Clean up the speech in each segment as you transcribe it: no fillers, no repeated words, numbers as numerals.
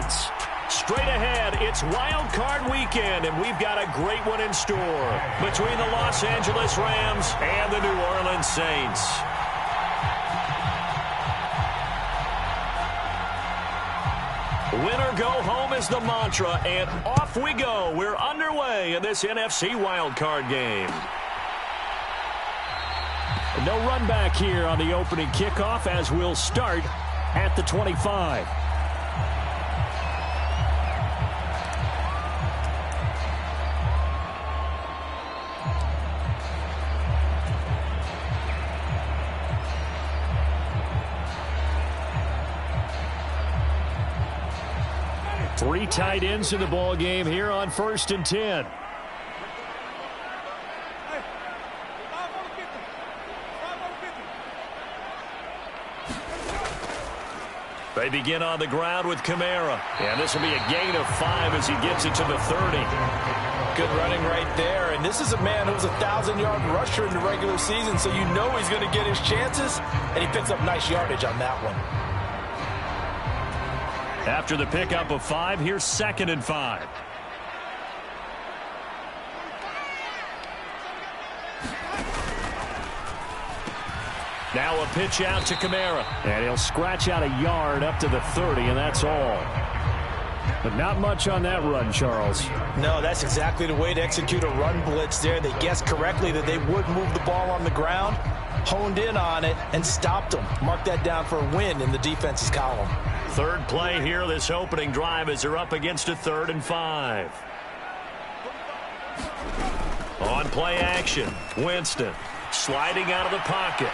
Orleans. Straight ahead, it's Wild Card Weekend, and we've got a great one in store between the Los Angeles Rams and the New Orleans Saints. Winner go home is the mantra, and off we go. We're underway in this NFC Wild Card game. No run back here on the opening kickoff as we'll start at the 25. Three tight ends in the ball game here on 1st and 10. They begin on the ground with Kamara. And this will be a gain of 5 as he gets it to the 30. Good running right there. And this is a man who was a 1,000-yard rusher in the regular season, so you know he's going to get his chances. And he picks up nice yardage on that one. After the pickup of 5, here's 2nd and 5. Now a pitch out to Kamara. And he'll scratch out a yard up to the 30, and that's all. But not much on that run, Charles. No, that's exactly the way to execute a run blitz there. They guessed correctly that they would move the ball on the ground, honed in on it, and stopped them. Mark that down for a win in the defense's column. Third play here, this opening drive, as they're up against a 3rd and 5. On play action, Winston sliding out of the pocket.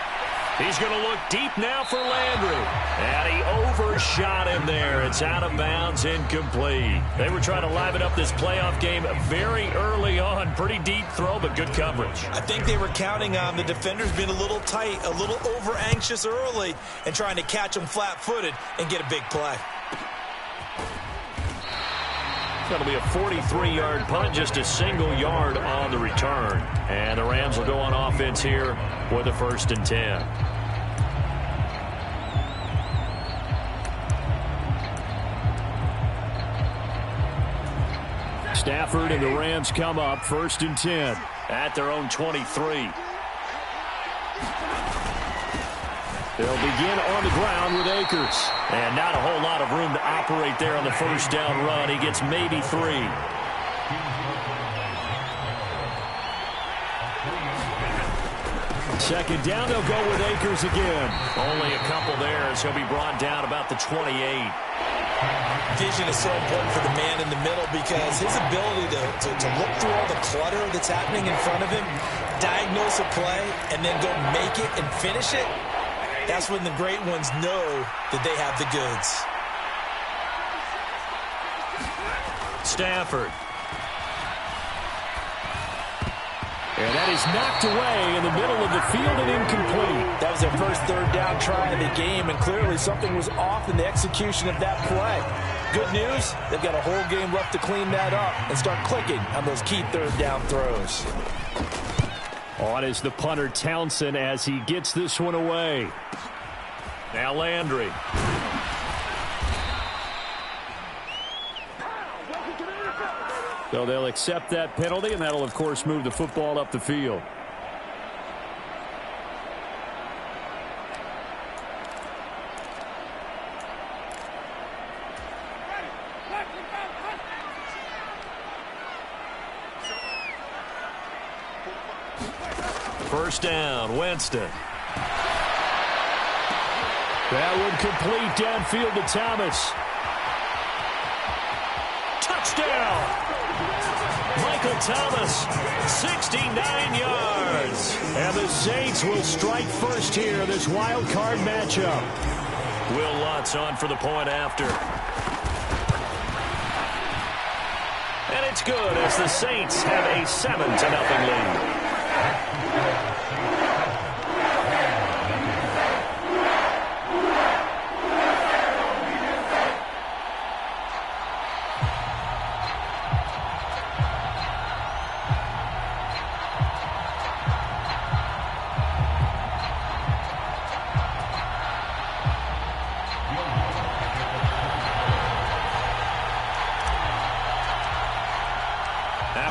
He's going to look deep now for Landry. And he overshot him there. It's out of bounds, incomplete. They were trying to liven up this playoff game very early on. Pretty deep throw, but good coverage. I think they were counting on the defenders being a little tight, a little over-anxious early, and trying to catch them flat-footed and get a big play. That'll be a 43-yard punt, just a single yard on the return. And the Rams will go on offense here with a 1st and 10. Stafford and the Rams come up 1st and 10 at their own 23. They'll begin on the ground with Akers. And not a whole lot of room to operate there on the 1st down run. He gets maybe 3. Second down, they'll go with Akers again. Only a couple there as he'll be brought down about the 28. Vision is so important for the man in the middle because his ability to look through all the clutter that's happening in front of him, diagnose a play, and then go make it and finish it, that's when the great ones know that they have the goods. Stafford. And that is knocked away in the middle of the field and incomplete. That was their first 3rd down try of the game, and clearly something was off in the execution of that play. Good news, they've got a whole game left to clean that up and start clicking on those key 3rd down throws. On is the punter Townsend as he gets this one away. Now Landry. So they'll accept that penalty, and that'll, of course, move the football up the field. First down, Winston. That would complete downfield to Thomas. Touchdown! Michael Thomas, 69 yards. And the Saints will strike first here in this wild card matchup. Will Lutz on for the point after. And it's good as the Saints have a 7-0 lead.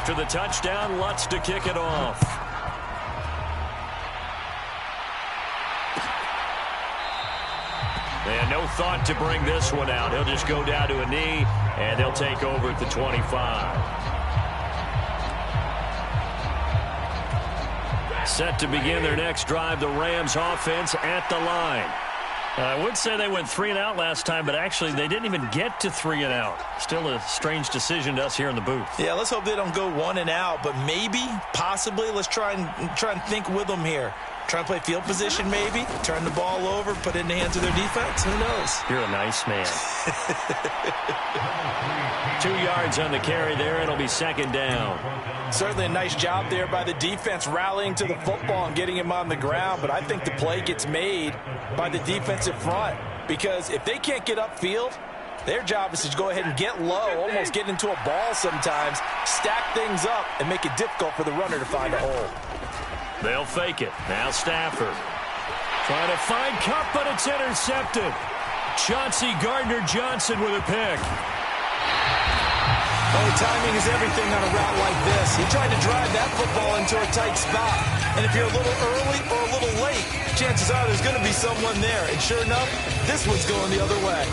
After the touchdown, Lutz to kick it off. And no thought to bring this one out. He'll just go down to a knee, and they'll take over at the 25. Set to begin their next drive, the Rams offense at the line. I would say they went 3 and out last time, but actually they didn't even get to 3 and out. Still a strange decision to us here in the booth. Yeah, let's hope they don't go 1 and out, but maybe, possibly, let's try and think with them here. Try and play field position maybe, turn the ball over, put it in the hands of their defense. Who knows? You're a nice man. 2 yards on the carry there. It'll be second down. Certainly a nice job there by the defense rallying to the football and getting him on the ground, but I think the play gets made by the defensive front because if they can't get upfield, their job is to go ahead and get low, almost get into a ball sometimes, stack things up, and make it difficult for the runner to find a hole. They'll fake it. Now Stafford. Trying to find Kupp, but it's intercepted. Chauncey Gardner-Johnson with a pick. Oh, timing is everything on a route like this. He tried to drive that football into a tight spot. And if you're a little early or a little late, chances are there's going to be someone there. And sure enough, this one's going the other way.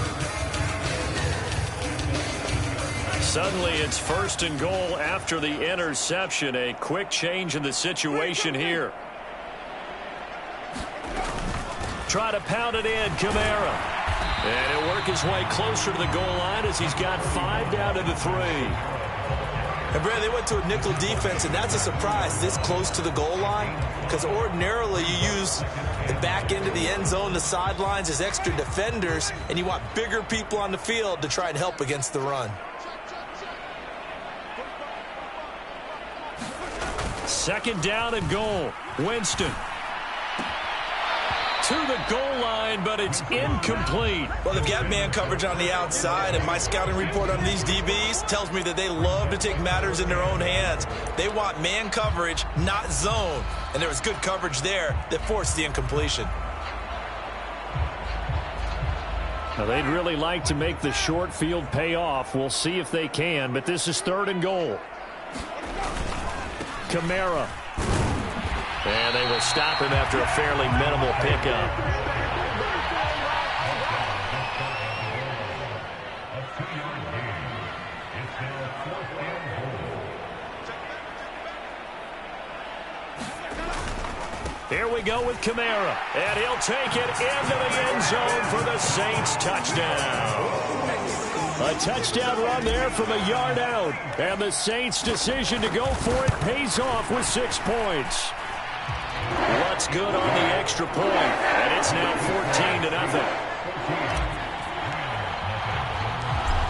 Suddenly, it's first and goal after the interception. A quick change in the situation here. Try to pound it in, Kamara. And he'll work his way closer to the goal line as he's got 5 down to the 3. And Brad, they went to a nickel defense, and that's a surprise this close to the goal line because ordinarily you use the back end of the end zone, the sidelines as extra defenders, and you want bigger people on the field to try and help against the run. Second down and goal. Winston. To the goal line, but it's incomplete. Well, they've got man coverage on the outside, and my scouting report on these DBs tells me that they love to take matters in their own hands. They want man coverage, not zone. And there was good coverage there that forced the incompletion. Now, they'd really like to make the short field pay off. We'll see if they can, but this is third and goal. Kamara. And they will stop him after a fairly minimal pickup. Here we go with Kamara. And he'll take it into the end zone for the Saints touchdown. A touchdown run there from a yard out. And the Saints' decision to go for it pays off with 6 points. Lutz good on the extra point, and it's now 14-0.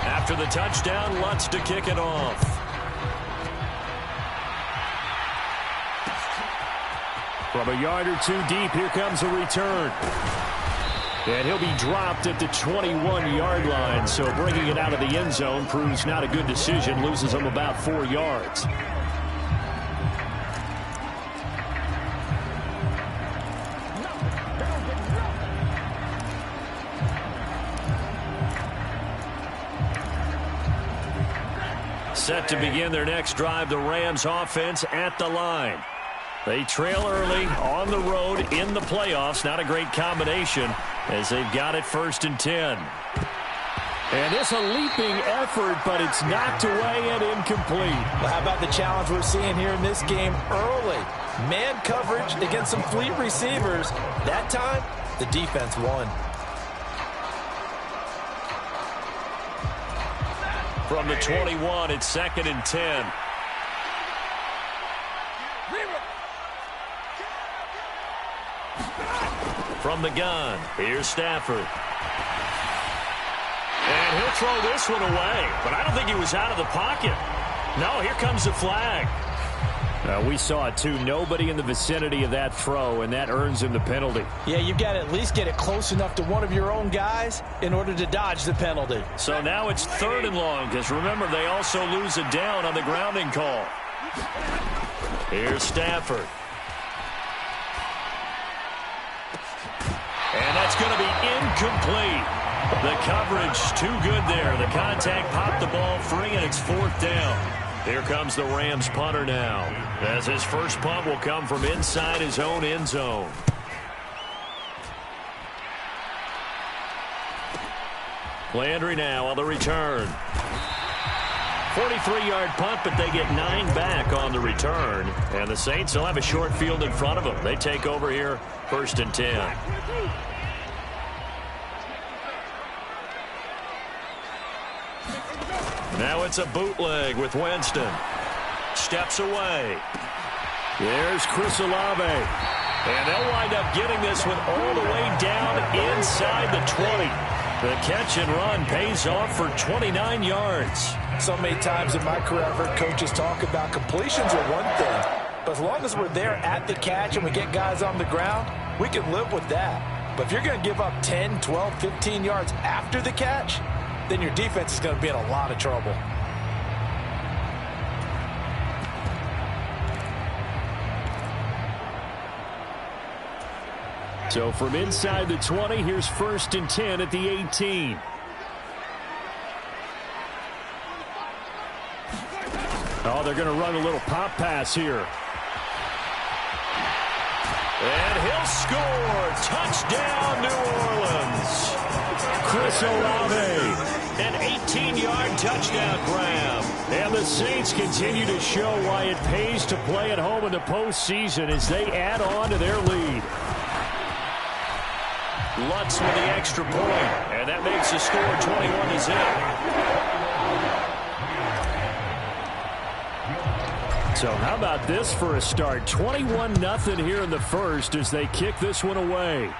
After the touchdown, Lutz to kick it off. From a yard or 2 deep, here comes a return. And he'll be dropped at the 21-yard line, so bringing it out of the end zone proves not a good decision, loses him about 4 yards. Set to begin their next drive, the Rams offense at the line. They trail early on the road in the playoffs. Not a great combination as they've got it 1st and 10. And it's a leaping effort, but it's knocked away and incomplete. Well, how about the challenge we're seeing here in this game early? Man coverage against some fleet receivers. That time, the defense won. From the 21, it's 2nd and 10. From the gun, here's Stafford. And he'll throw this one away, but I don't think he was out of the pocket. No, here comes the flag. We saw it, too. Nobody in the vicinity of that throw, and that earns him the penalty. Yeah, you've got to at least get it close enough to one of your own guys in order to dodge the penalty. So now it's 3rd and long, because remember, they also lose a down on the grounding call. Here's Stafford. And that's going to be incomplete. The coverage too good there. The contact popped the ball free, and it's 4th down. Here comes the Rams punter now, as his first punt will come from inside his own end zone. Landry now on the return. 43-yard punt, but they get 9 back on the return. And the Saints will have a short field in front of them. They take over here, 1st and 10. Now it's a bootleg with Winston. Steps away. There's Chris Olave. And they'll wind up getting this one all the way down inside the 20. The catch and run pays off for 29 yards. So many times in my career, I've heard coaches talk about completions are one thing. But as long as we're there at the catch and we get guys on the ground, we can live with that. But if you're going to give up 10, 12, 15 yards after the catch, then your defense is going to be in a lot of trouble. So from inside the 20, here's 1st and 10 at the 18. Oh, they're going to run a little pop pass here. And he'll score. Touchdown, New Orleans. Chris Olave. An 18-yard touchdown grab. And the Saints continue to show why it pays to play at home in the postseason as they add on to their lead. Lutz with the extra point, and that makes the score 21-0. So how about this for a start? 21-0 here in the first as they kick this one away.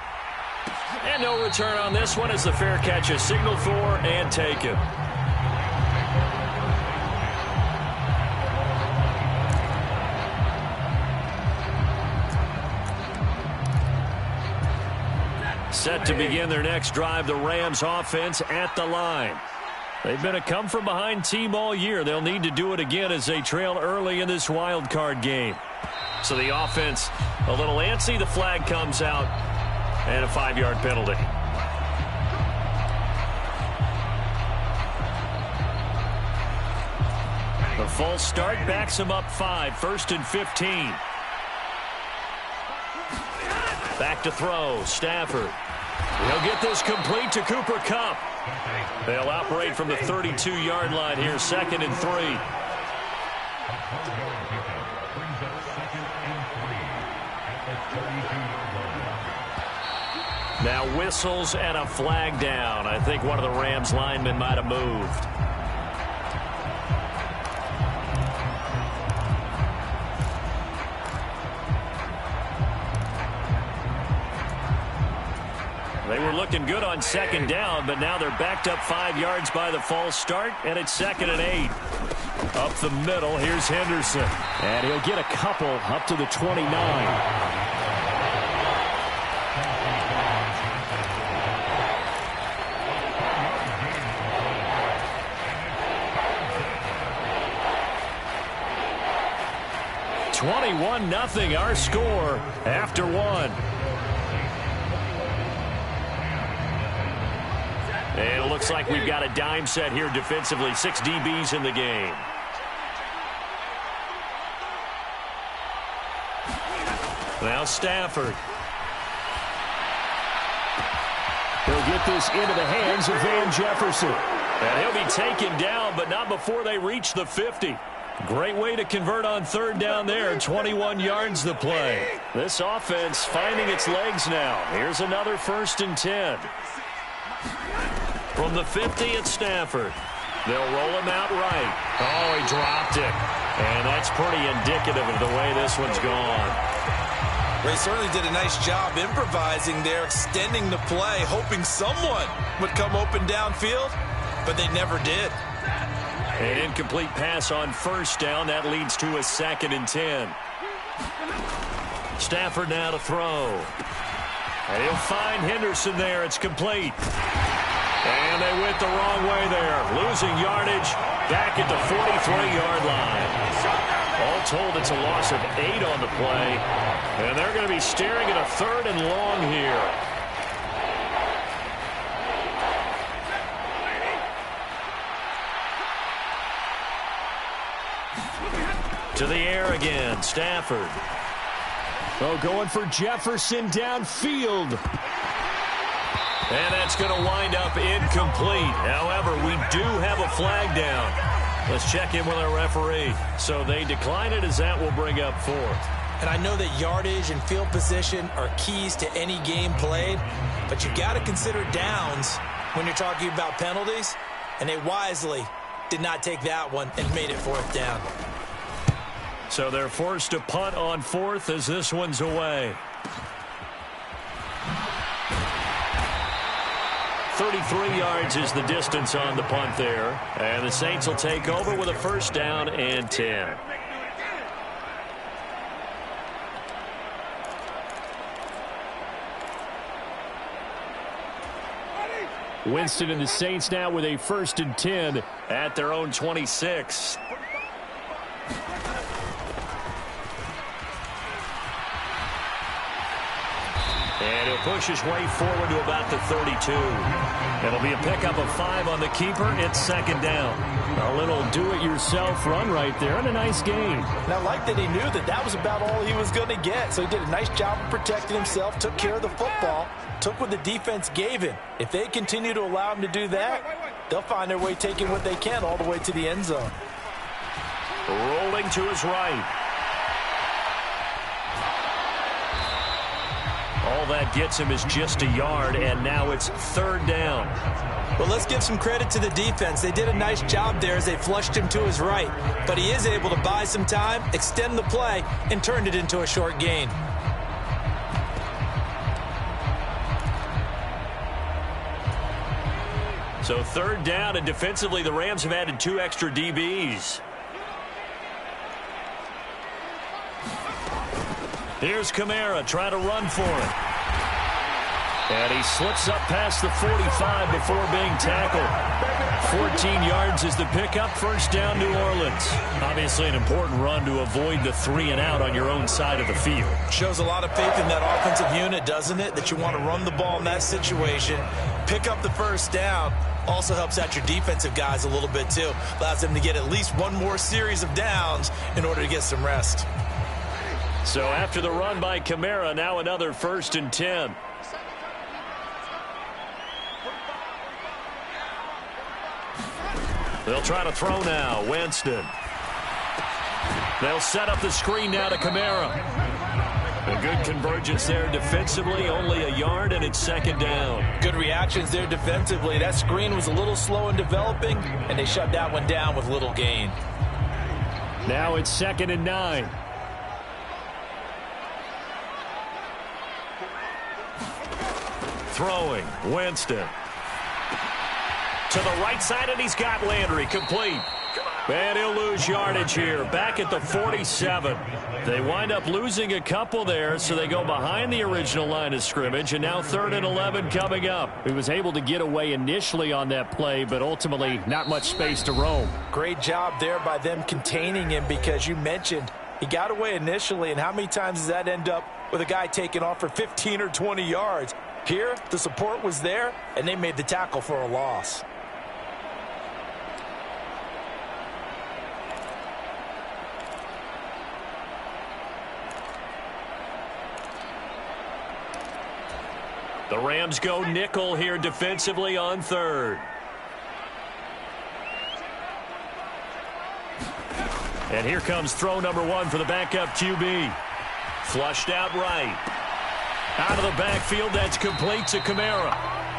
And no return on this one as the fair catch is signaled for and taken. Set to begin their next drive, the Rams offense at the line. They've been a come-from-behind team all year. They'll need to do it again as they trail early in this wild card game. So the offense a little antsy. The flag comes out and a 5-yard penalty. The false start backs him up 5, 1st and 15. Back to throw, Stafford. He'll get this complete to Cooper Kupp. They'll operate from the 32-yard line here, 2nd and 3. Now whistles and a flag down. I think one of the Rams linemen might have moved. They were looking good on 2nd down, but now they're backed up 5 yards by the false start, and it's 2nd and 8. Up the middle, here's Henderson. And he'll get a couple up to the 29. (21-0) our score after one. And it looks like we've got a dime set here defensively. 6 DBs in the game. Now Stafford. He'll get this into the hands of Van Jefferson. And he'll be taken down, but not before they reach the 50. Great way to convert on 3rd down there. 21 yards the play. This offense finding its legs now. Here's another 1st and 10. From the 50 at Stafford. They'll roll him out right. Oh, he dropped it. And that's pretty indicative of the way this one's gone. Ray certainly did a nice job improvising there, extending the play, hoping someone would come open downfield, but they never did. An incomplete pass on 1st down. That leads to a 2nd and 10. Stafford now to throw. And he'll find Henderson there. It's complete. And they went the wrong way there. Losing yardage back at the 43-yard line. All told, it's a loss of 8 on the play. And they're going to be staring at a 3rd and long here. To the air again, Stafford. Oh, going for Jefferson downfield. And that's going to wind up incomplete. However, we do have a flag down. Let's check in with our referee. So they decline it, as that will bring up fourth. And I know that yardage and field position are keys to any game played, but you got to consider downs when you're talking about penalties, and they wisely did not take that one and made it fourth down. So they're forced to punt on fourth as this one's away. 33 yards is the distance on the punt there. And the Saints will take over with a first down and 10. Winston and the Saints now with a first and 10 at their own 26. And he'll push his way forward to about the 32. It'll be a pickup of 5 on the keeper. It's second down. A little do-it-yourself run right there and a nice gain. And I like that he knew that that was about all he was going to get. So he did a nice job of protecting himself, took care of the football, took what the defense gave him. If they continue to allow him to do that, they'll find their way taking what they can all the way to the end zone. Rolling to his right. All that gets him is just a yard, and now it's third down. Well, let's give some credit to the defense. They did a nice job there as they flushed him to his right. But he is able to buy some time, extend the play, and turned it into a short gain. So third down, and defensively the Rams have added 2 extra DBs. Here's Kamara trying to run for it. And he slips up past the 45 before being tackled. 14 yards is the pickup. First down, New Orleans. Obviously an important run to avoid the 3 and out on your own side of the field. Shows a lot of faith in that offensive unit, doesn't it? That you want to run the ball in that situation. Pick up the first down. Also helps out your defensive guys a little bit too. Allows them to get at least one more series of downs in order to get some rest. So after the run by Kamara, now another first and 10. They'll try to throw now. Winston. They'll set up the screen now to Kamara. A good convergence there defensively, only a yard, and it's second down. Good reactions there defensively. That screen was a little slow in developing, and they shut that one down with little gain. Now it's second and 9. Throwing, Winston. To the right side, and he's got Landry, complete. And he'll lose yardage here, back at the 47. They wind up losing a couple there, so they go behind the original line of scrimmage, and now 3rd and 11 coming up. He was able to get away initially on that play, but ultimately not much space to roam. Great job there by them containing him, because you mentioned he got away initially, and how many times does that end up with a guy taking off for 15 or 20 yards? Here, the support was there, and they made the tackle for a loss. The Rams go nickel here defensively on 3rd. And here comes throw number 1 for the backup QB. Flushed out right. Out of the backfield, that's complete to Kamara.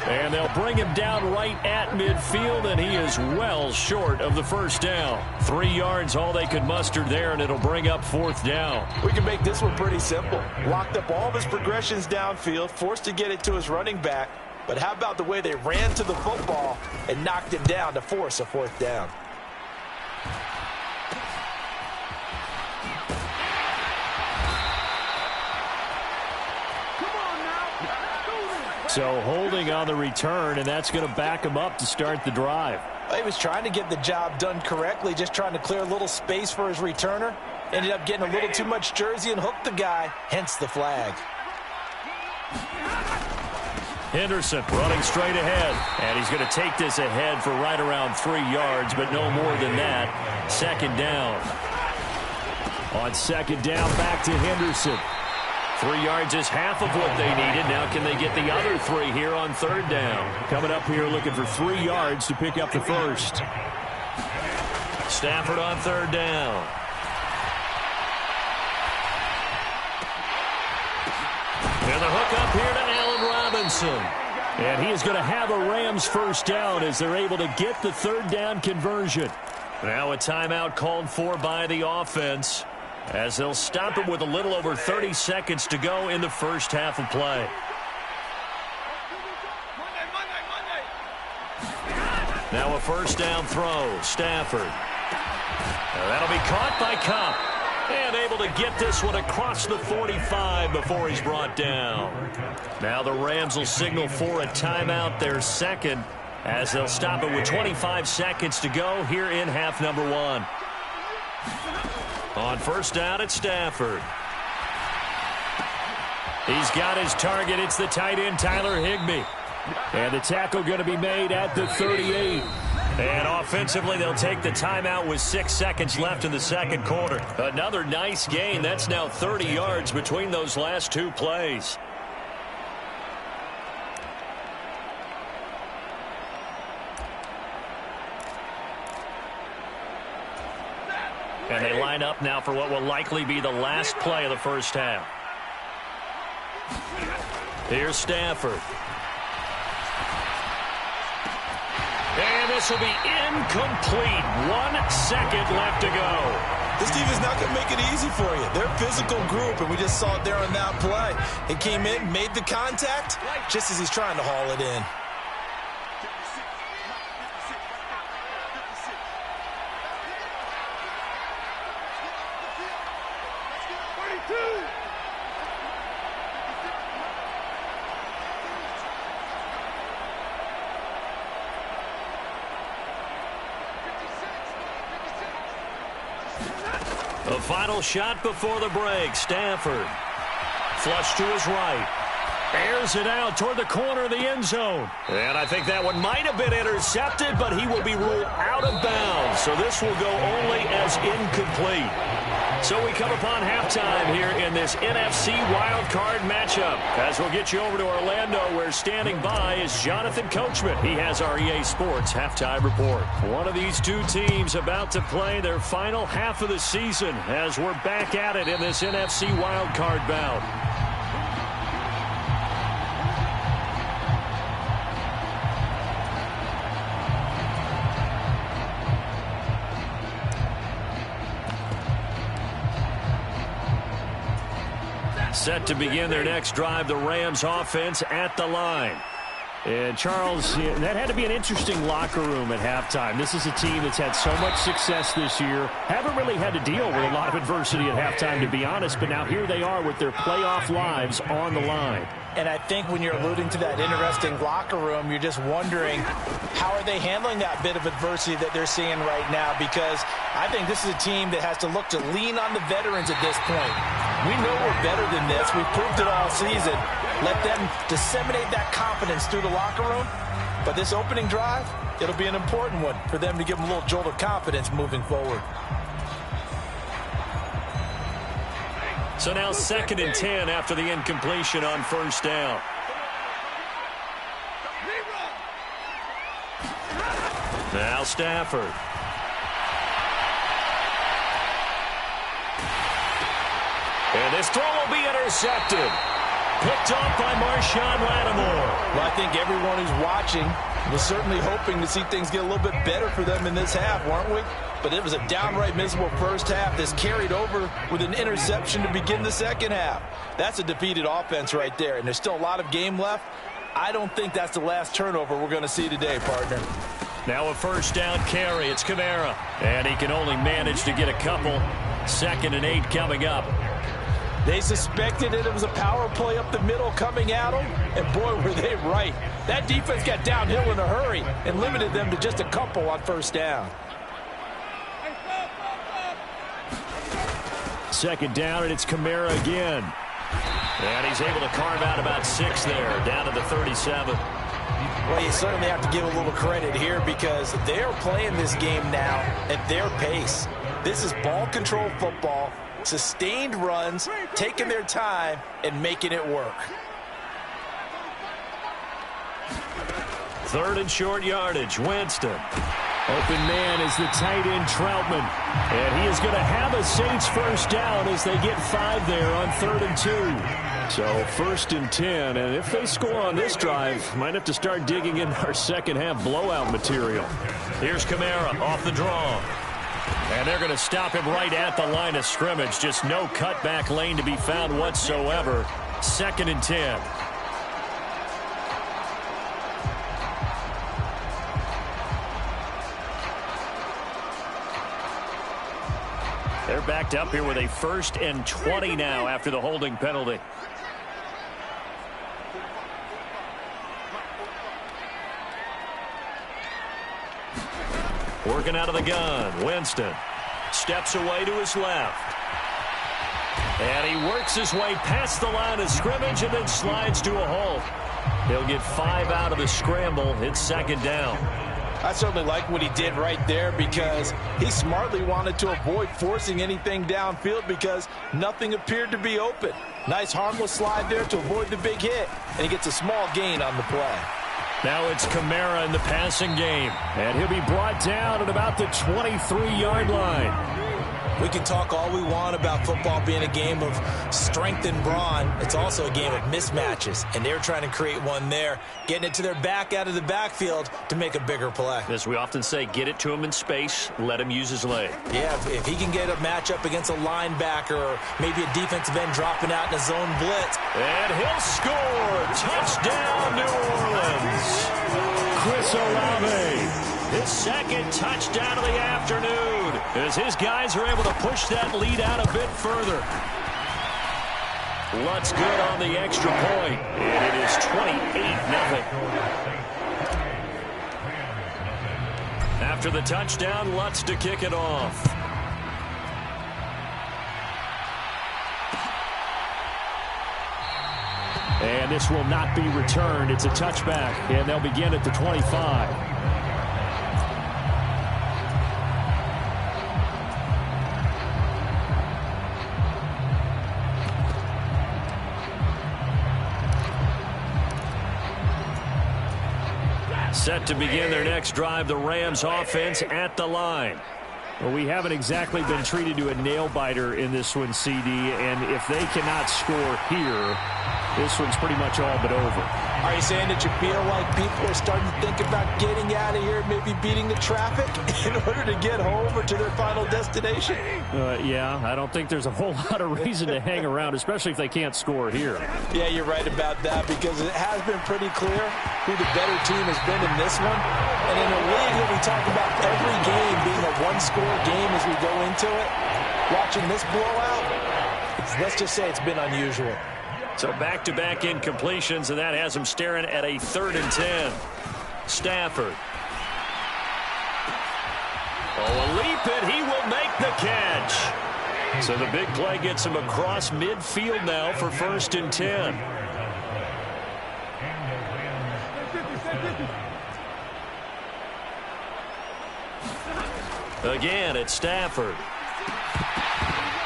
And they'll bring him down right at midfield, and he is well short of the first down. 3 yards, all they could muster there, and it'll bring up 4th down. We can make this one pretty simple. Locked up all of his progressions downfield, forced to get it to his running back. But how about the way they ran to the football and knocked him down to force a 4th down? So holding on the return, and that's going to back him up to start the drive. He was trying to get the job done correctly, just trying to clear a little space for his returner. Ended up getting a little too much jersey and hooked the guy, hence the flag. Henderson running straight ahead, and he's going to take this ahead for right around 3 yards, but no more than that. Second down. On second down, back to Henderson. 3 yards is half of what they needed. Now can they get the other 3 here on third down? Coming up here looking for 3 yards to pick up the first. Stafford on third down. And the hook up here to Allen Robinson. And he is going to have a Rams first down as they're able to get the third down conversion. Now a timeout called for by the offense as they'll stop it with a little over 30 seconds to go in the first half of play. Now a first down throw. Stafford. Now that'll be caught by Kupp. And able to get this one across the 45 before he's brought down. Now the Rams will signal for a timeout, their second, as they'll stop it with 25 seconds to go here in half number 1. On first down, it's Stafford. He's got his target. It's the tight end, Tyler Higbee. And the tackle going to be made at the 38. And offensively, they'll take the timeout with 6 seconds left in the second quarter. Another nice gain. That's now 30 yards between those last 2 plays. And they line up now for what will likely be the last play of the first half. Here's Stafford. And this will be incomplete. 1 second left to go. This defense not going to make it easy for you. They're a physical group, and we just saw it there on that play. It came in, made the contact, just as he's trying to haul it in. The final shot before the break. Stafford. Flush to his right. Airs it out toward the corner of the end zone. And I think that one might have been intercepted, but he will be ruled out of bounds. So this will go only as incomplete. So we come upon halftime here in this NFC wildcard matchup. As we'll get you over to Orlando, where standing by is Jonathan Coachman. He has our EA Sports halftime report. One of these 2 teams about to play their final half of the season as we're back at it in this NFC wildcard bout. Set to begin their next drive, the Rams offense at the line. And Charles, that had to be an interesting locker room at halftime. This is a team that's had so much success this year. Haven't really had to deal with a lot of adversity at halftime, to be honest. But now here they are with their playoff lives on the line. And I think when you're alluding to that interesting locker room, you're just wondering how are they handling that bit of adversity that they're seeing right now, because I think this is a team that has to look to lean on the veterans at this point. We know we're better than this. We've proved it all season. Let them disseminate that confidence through the locker room. But this opening drive, it'll be an important one for them to give them a little jolt of confidence moving forward. So now 2nd and 10 after the incompletion on first down. Now Stafford. And this throw will be intercepted. Picked off by Marshawn Lattimore. Well, I think everyone who's watching was certainly hoping to see things get a little bit better for them in this half, weren't we? But it was a downright miserable first half. This carried over with an interception to begin the second half. That's a defeated offense right there, and there's still a lot of game left. I don't think that's the last turnover we're going to see today, partner. Now a first down carry. It's Kamara. And he can only manage to get a couple. 2nd and 8 coming up. They suspected it was a power play up the middle coming at them, and boy, were they right. That defense got downhill in a hurry and limited them to just a couple on first down. 2nd down, and it's Kamara again. And he's able to carve out about 6 there, down to the 37. Well, you certainly have to give a little credit here because they're playing this game now at their pace. This is ball control football. sustained runs, taking their time, and making it work. 3rd and short yardage, Winston. Open man is the tight end, Troutman. And he is going to have a Saints first down as they get 5 there on 3rd and 2. So 1st and 10, and if they score on this drive, might have to start digging in our second half blowout material. Here's Kamara off the draw. And they're going to stop him right at the line of scrimmage. Just no cutback lane to be found whatsoever. 2nd and 10. They're backed up here with a 1st and 20 now after the holding penalty. Working out of the gun, Winston steps away to his left. And he works his way past the line of scrimmage and then slides to a halt. He'll get 5 out of the scramble. It's 2nd down. I certainly like what he did right there because he smartly wanted to avoid forcing anything downfield because nothing appeared to be open. Nice harmless slide there to avoid the big hit, and he gets a small gain on the play. Now it's Kamara in the passing game. And he'll be brought down at about the 23-yard line. We can talk all we want about football being a game of strength and brawn. It's also a game of mismatches, and they're trying to create one there, getting it to their back out of the backfield to make a bigger play. As we often say, get it to him in space, let him use his leg. Yeah, if he can get a matchup against a linebacker or maybe a defensive end dropping out in a zone blitz. And he'll score! Touchdown, New Orleans! Chris Olave. His 2nd touchdown of the afternoon as his guys are able to push that lead out a bit further. Lutz good on the extra point, and it is 28-0. After the touchdown, Lutz to kick it off. And this will not be returned. It's a touchback, and they'll begin at the 25. Set to begin their next drive, the Rams offense at the line. Well, we haven't exactly been treated to a nail-biter in this one, CD, and if they cannot score here, this one's pretty much all but over. Are you saying that you feel like people are starting to think about getting out of here, maybe beating the traffic in order to get home or to their final destination? Yeah, I don't think there's a whole lot of reason to hang around, especially if they can't score here. Yeah, you're right about that because it has been pretty clear who the better team has been in this one. And in a league that we talk about every game being a one-score game as we go into it, watching this blowout, let's just say it's been unusual. So back-to-back incompletions, and that has him staring at a 3rd and 10. Stafford. Oh, a leap, and he will make the catch. So the big play gets him across midfield now for 1st and 10. Again, it's Stafford.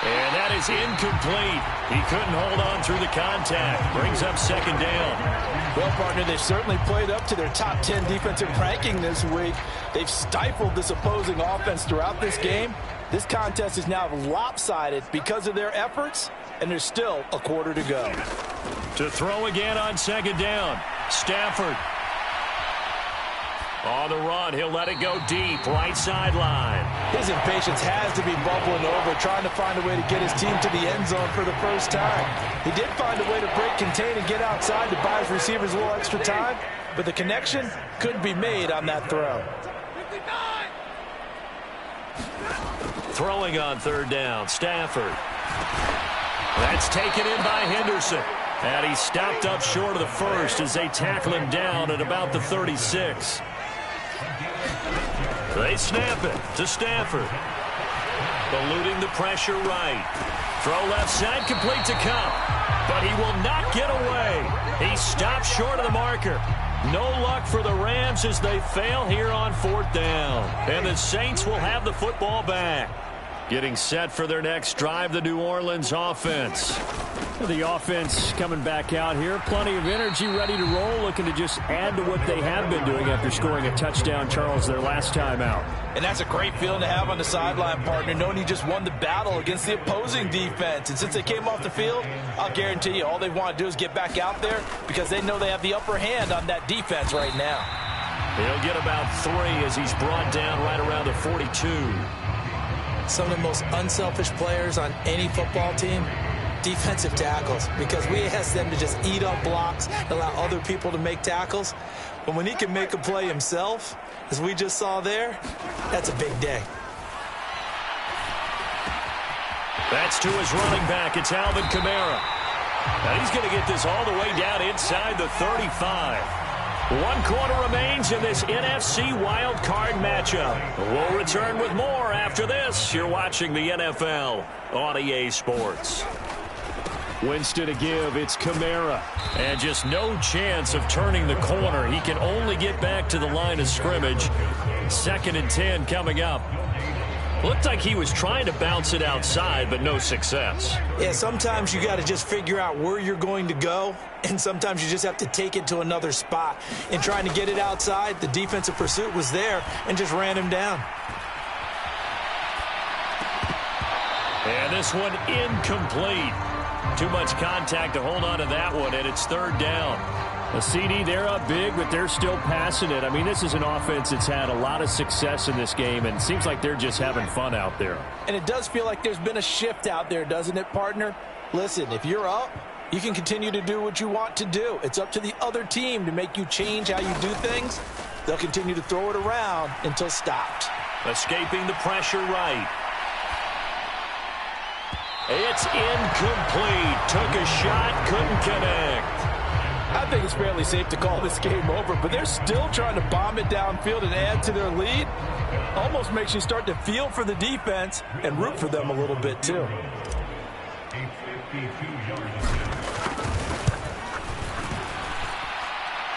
And that is incomplete. He couldn't hold on through the contact. Brings up 2nd down. Well, partner, they've certainly played up to their top 10 defensive ranking this week. They've stifled this opposing offense throughout this game. This contest is now lopsided because of their efforts, and there's still a quarter to go. To throw again on 2nd down. Stafford. On the run, he'll let it go deep, right sideline. His impatience has to be bubbling over, trying to find a way to get his team to the end zone for the first time. He did find a way to break, contain, and get outside to buy his receivers a little extra time, but the connection couldn't be made on that throw. Throwing on 3rd down, Stafford. That's taken in by Henderson. And he stopped up short of the first as they tackle him down at about the 36. They snap it to Stafford. Eluding the pressure right. Throw left side, complete to Cup. But he will not get away. He stops short of the marker. No luck for the Rams as they fail here on 4th down. And the Saints will have the football back. Getting set for their next drive, the New Orleans offense. The offense coming back out here. Plenty of energy, ready to roll, looking to just add to what they have been doing after scoring a touchdown, Charles, their last time out. And that's a great feeling to have on the sideline, partner, knowing you just won the battle against the opposing defense. And since they came off the field, I'll guarantee you all they want to do is get back out there because they know they have the upper hand on that defense right now. He'll get about 3 as he's brought down right around the 42. Some of the most unselfish players on any football team, defensive tackles, because we ask them to just eat up blocks, allow other people to make tackles. But when he can make a play himself, as we just saw there, that's a big day. That's to his running back. It's Alvin Kamara. And he's going to get this all the way down inside the 35. 1 quarter remains in this NFC Wild Card matchup. We'll return with more after this. You're watching the NFL on EA Sports. Winston to give. It's Kamara. And just no chance of turning the corner. He can only get back to the line of scrimmage. 2nd and 10 coming up. Looked like he was trying to bounce it outside, but no success. Yeah, sometimes you got to just figure out where you're going to go, and sometimes you just have to take it to another spot. In trying to get it outside, the defensive pursuit was there and just ran him down. And this one incomplete. Too much contact to hold on to that one, and it's 3rd down. A CD, they're up big, but they're still passing it. I mean, this is an offense that's had a lot of success in this game, and it seems like they're just having fun out there. And it does feel like there's been a shift out there, doesn't it, partner? Listen, if you're up, you can continue to do what you want to do. It's up to the other team to make you change how you do things. They'll continue to throw it around until stopped. Escaping the pressure right. It's incomplete. Took a shot, couldn't connect. I think it's fairly safe to call this game over, but they're still trying to bomb it downfield and add to their lead. Almost makes you start to feel for the defense and root for them a little bit, too.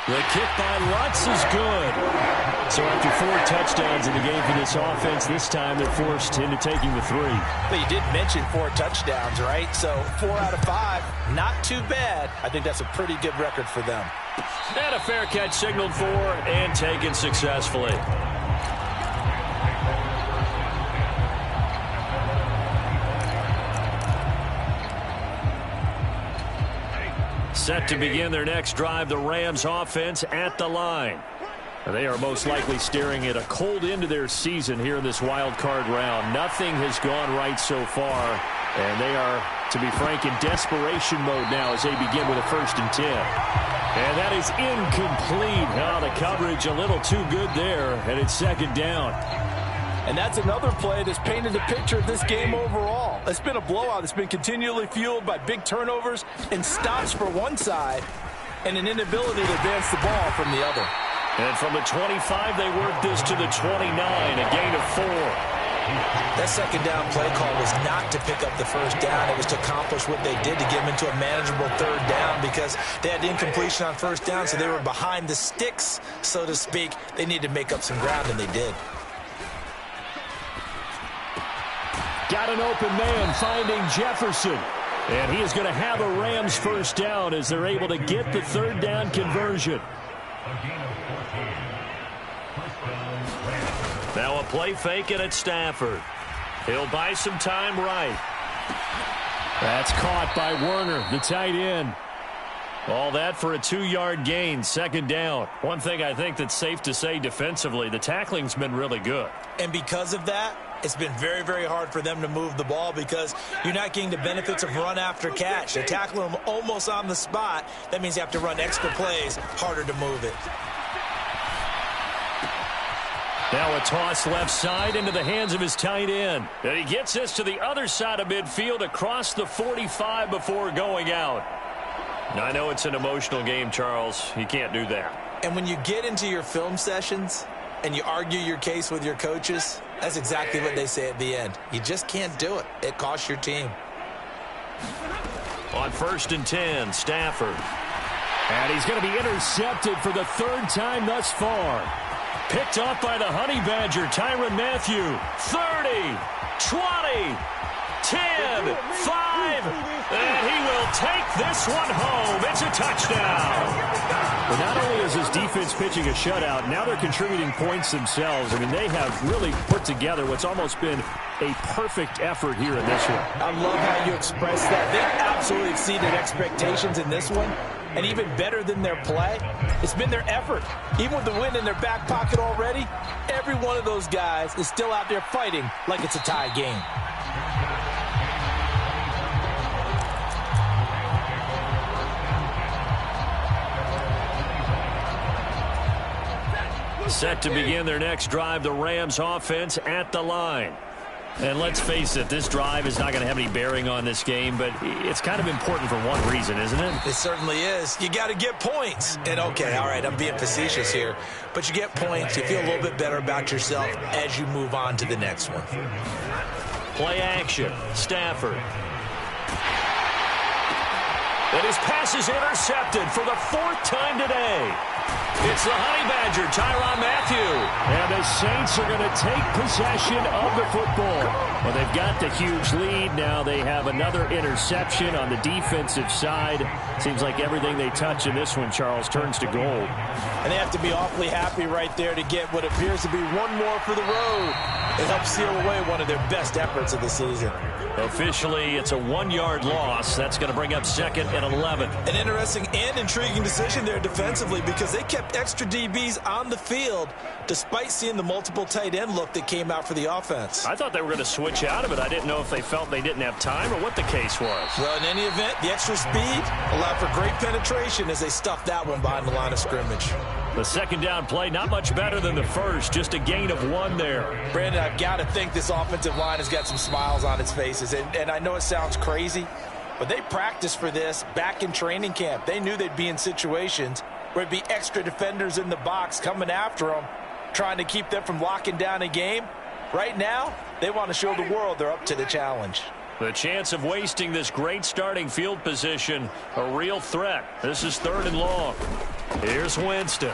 The kick by Lutz is good. So after 4 touchdowns in the game for this offense, this time they're forced into taking the 3. But you did mention 4 touchdowns, right? So 4 out of 5, not too bad. I think that's a pretty good record for them. And a fair catch signaled for and taken successfully. Set to begin their next drive, the Rams offense at the line. They are most likely staring at a cold end to their season here in this wild card round. Nothing has gone right so far, and they are, to be frank, in desperation mode now as they begin with a 1st and 10. And that is incomplete. Now the coverage a little too good there, and it's 2nd down. And that's another play that's painted a picture of this game overall. It's been a blowout. It's been continually fueled by big turnovers and stops for one side and an inability to advance the ball from the other. And from the 25, they work this to the 29, a gain of 4. That 2nd down play call was not to pick up the 1st down. It was to accomplish what they did to get them into a manageable 3rd down because they had incompletion on 1st down, so they were behind the sticks, so to speak. They needed to make up some ground, and they did. Got an open man finding Jefferson. And he is going to have a Rams 1st down as they're able to get the 3rd down conversion. Now a play fake it at Stafford. He'll buy some time right. That's caught by Werner, the tight end. All that for a 2-yard gain, 2nd down. One thing I think that's safe to say defensively, the tackling's been really good. And because of that, it's been very, very hard for them to move the ball because you're not getting the benefits of run after catch. They tackle them almost on the spot. That means you have to run extra plays, harder to move it. Now a toss left side into the hands of his tight end. And he gets this to the other side of midfield across the 45 before going out. Now, I know it's an emotional game, Charles. You can't do that. And when you get into your film sessions and you argue your case with your coaches, that's exactly what they say at the end. You just can't do it. It costs your team. On 1st and 10, Stafford. And he's going to be intercepted for the 3rd time thus far. Picked off by the Honey Badger, Tyrann Mathieu. 30, 20, 10, 5, and he will take this one home. It's a touchdown. But not only is his defense pitching a shutout, now they're contributing points themselves. I mean, they have really put together what's almost been a perfect effort here in this one. I love how you express that. They absolutely exceeded expectations in this one. And even better than their play, it's been their effort. Even with the win in their back pocket already, every one of those guys is still out there fighting like it's a tie game. Set to begin their next drive, the Rams offense at the line. And let's face it, this drive is not going to have any bearing on this game, but it's kind of important for one reason, isn't it? It certainly is. You got to get points. And okay, all right, I'm being facetious here, but you get points, you feel a little bit better about yourself as you move on to the next one. Play action, Stafford. And his pass is intercepted for the 4th time today. It's the Honey Badger, Tyrann Mathieu. And the Saints are going to take possession of the football. Well, they've got the huge lead. Now they have another interception on the defensive side. Seems like everything they touch in this one, Charles, turns to gold. And they have to be awfully happy right there to get what appears to be one more for the road. It helps seal away one of their best efforts of the season. Officially, it's a 1-yard loss. That's going to bring up 2nd and 11. An interesting and intriguing decision there defensively because they kept extra DBs on the field despite seeing the multiple tight end look that came out for the offense. I thought they were going to switch out of it. I didn't know if they felt they didn't have time or what the case was. Well, in any event, the extra speed allowed for great penetration as they stuffed that one behind the line of scrimmage. The 2nd down play, not much better than the first, just a gain of 1 there. Brandon, I've got to think this offensive line has got some smiles on its faces. And I know it sounds crazy, but they practiced for this back in training camp. They knew they'd be in situations where it'd be extra defenders in the box coming after them, trying to keep them from locking down a game. Right now, they want to show the world they're up to the challenge. The chance of wasting this great starting field position, a real threat. This is 3rd and long. Here's Winston.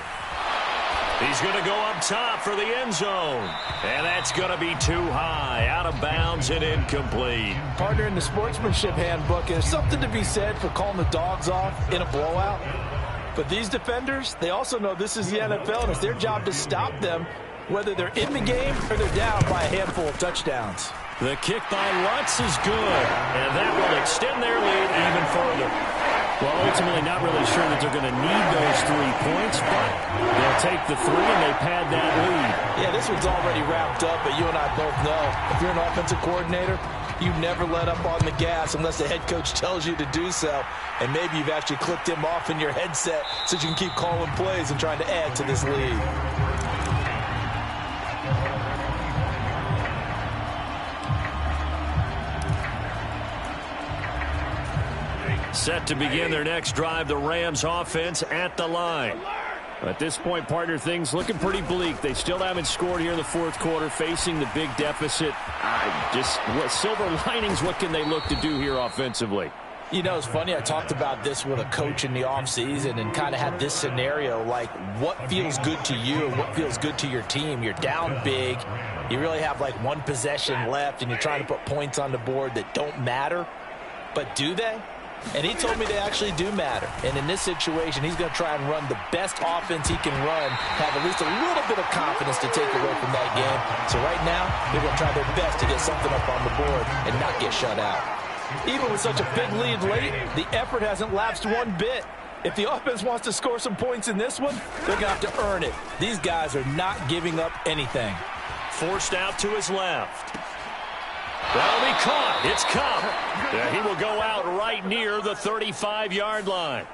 He's going to go up top for the end zone. And that's going to be too high, out of bounds and incomplete. Partner, in the sportsmanship handbook, there's something to be said for calling the dogs off in a blowout. But these defenders, they also know this is the NFL, and it's their job to stop them, whether they're in the game or they're down by a handful of touchdowns. The kick by Lutz is good, and that will extend their lead even further. Well, ultimately not really sure that they're going to need those 3 points, but they'll take the 3 and they pad that lead. Yeah, this one's already wrapped up, but you and I both know if you're an offensive coordinator, you never let up on the gas unless the head coach tells you to do so. And maybe you've actually clicked him off in your headset so you can keep calling plays and trying to add to this lead. Set to begin their next drive, the Rams offense at the line. At this point, partner, things looking pretty bleak. They still haven't scored here in the 4th quarter, facing the big deficit. What silver linings, what can they look to do here offensively? You know, it's funny, I talked about this with a coach in the offseason and kind of had this scenario, like what feels good to you and what feels good to your team. You're down big. You really have like 1 possession left, and you're trying to put points on the board that don't matter. But do they? And he told me they actually do matter. And in this situation, he's going to try and run the best offense he can run, have at least a little bit of confidence to take away from that game. So right now, they're going to try their best to get something up on the board and not get shut out. Even with such a big lead late, the effort hasn't lapsed 1 bit. If the offense wants to score some points in this one, they're going to have to earn it. These guys are not giving up anything. Forced out to his left. That'll be caught. It's Cup. He will go out right near the 35-yard line.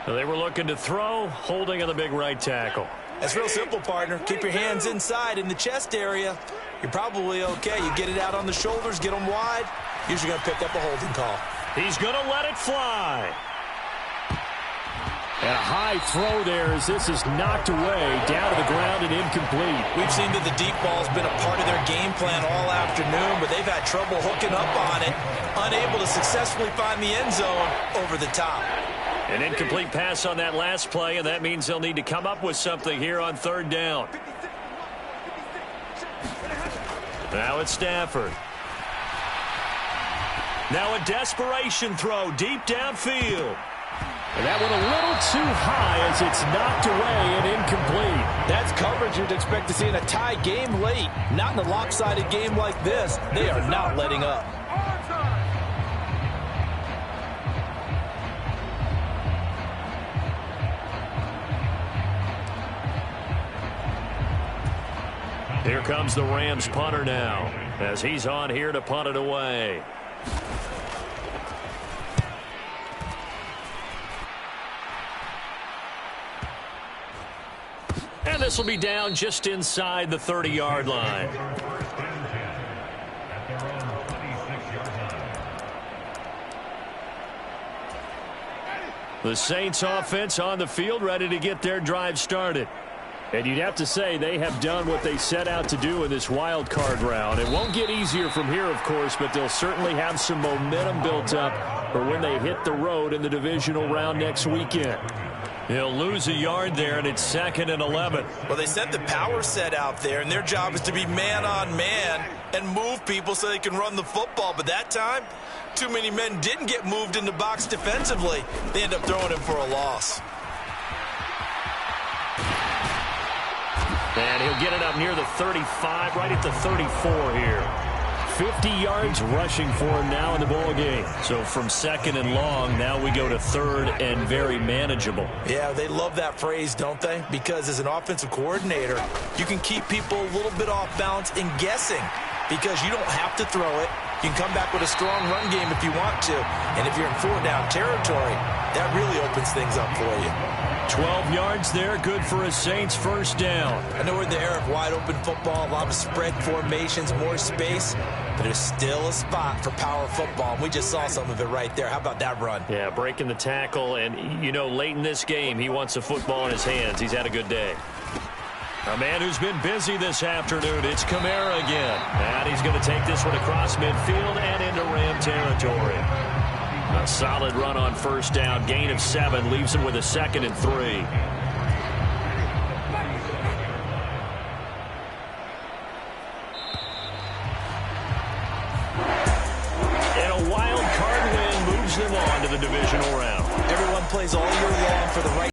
They were looking to throw, holding on the big right tackle. That's real simple, partner. Keep your hands inside in the chest area. You're probably okay. You get it out on the shoulders, get them wide. Usually going to pick up a holding call. He's going to let it fly. And a high throw there as this is knocked away, down to the ground and incomplete. We've seen that the deep ball's been a part of their game plan all afternoon, but they've had trouble hooking up on it, unable to successfully find the end zone over the top. An incomplete pass on that last play, and that means they'll need to come up with something here on 3rd down. Now it's Stafford. Now a desperation throw deep downfield. And that one a little too high as it's knocked away and incomplete. That's coverage you'd expect to see in a tie game late. Not in a lopsided game like this. They are not letting up. Here comes the Rams punter now as he's on here to punt it away. And this will be down just inside the 30-yard line. The Saints offense on the field ready to get their drive started. And you'd have to say they have done what they set out to do in this wild card round. It won't get easier from here, of course, but they'll certainly have some momentum built up for when they hit the road in the divisional round next weekend. He'll lose a yard there, and it's 2nd and 11. Well, they set the power set out there, and their job is to be man-on-man and move people so they can run the football. But that time, too many men didn't get moved in the box defensively. They end up throwing him for a loss. And he'll get it up near the 35, right at the 34 here. 50 yards rushing for him now in the ball game. So from 2nd and long, now we go to 3rd and very manageable. Yeah, they love that phrase, don't they? Because as an offensive coordinator, you can keep people a little bit off balance and guessing because you don't have to throw it. You can come back with a strong run game if you want to. And if you're in 4-down territory, that really opens things up for you. 12 yards there, good for a Saints first down. I know we're in the era of wide-open football, a lot of spread formations, more space, but there's still a spot for power football, and we just saw some of it right there. How about that run? Yeah, breaking the tackle, and, you know, late in this game, he wants the football in his hands. He's had a good day. A man who's been busy this afternoon, it's Kamara again. And he's going to take this one across midfield and into Ram territory. A solid run on first down. Gain of 7 leaves him with a 2nd and 3. And a wild card win moves them on to the divisional round. Everyone plays all year long for the right